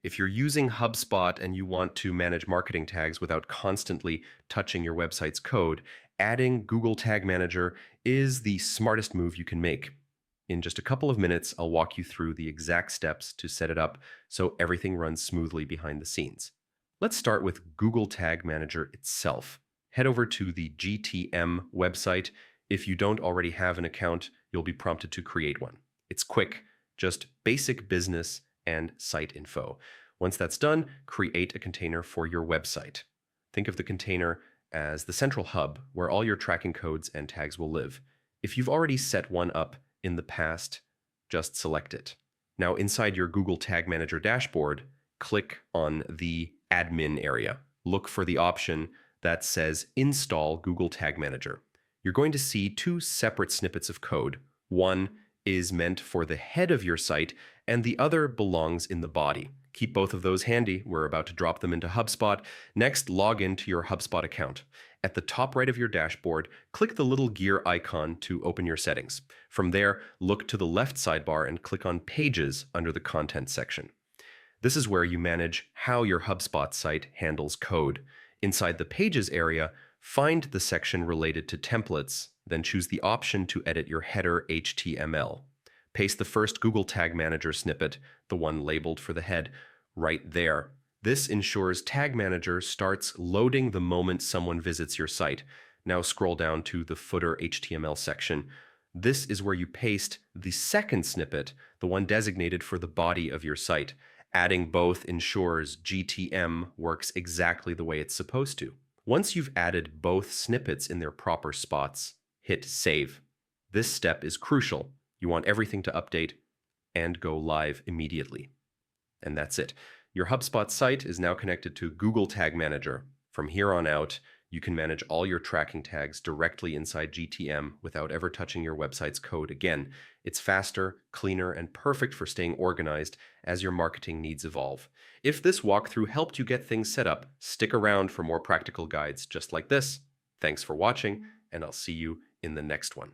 If you're using HubSpot and you want to manage marketing tags without constantly touching your website's code, adding Google Tag Manager is the smartest move you can make. In just a couple of minutes, I'll walk you through the exact steps to set it up so everything runs smoothly behind the scenes. Let's start with Google Tag Manager itself. Head over to the GTM website. If you don't already have an account, you'll be prompted to create one. It's quick, just basic business and site info. Once that's done, create a container for your website. Think of the container as the central hub where all your tracking codes and tags will live. If you've already set one up in the past, just select it. Now, inside your Google Tag Manager dashboard, click on the admin area. Look for the option that says Install Google Tag Manager. You're going to see two separate snippets of code. One is meant for the head of your site, and the other belongs in the body. Keep both of those handy. We're about to drop them into HubSpot. Next, log into your HubSpot account. At the top right of your dashboard, click the little gear icon to open your settings. From there, look to the left sidebar and click on Pages under the Content section. This is where you manage how your HubSpot site handles code. Inside the Pages area, find the section related to templates, then choose the option to edit your header HTML. Paste the first Google Tag Manager snippet, the one labeled for the head, right there. This ensures Tag Manager starts loading the moment someone visits your site. Now scroll down to the footer HTML section. This is where you paste the second snippet, the one designated for the body of your site. Adding both ensures GTM works exactly the way it's supposed to. Once you've added both snippets in their proper spots, hit Save. This step is crucial. You want everything to update and go live immediately. And that's it. Your HubSpot site is now connected to Google Tag Manager. From here on out, you can manage all your tracking tags directly inside GTM without ever touching your website's code again. It's faster, cleaner, and perfect for staying organized as your marketing needs evolve. If this walkthrough helped you get things set up, stick around for more practical guides just like this. Thanks for watching, and I'll see you in the next one.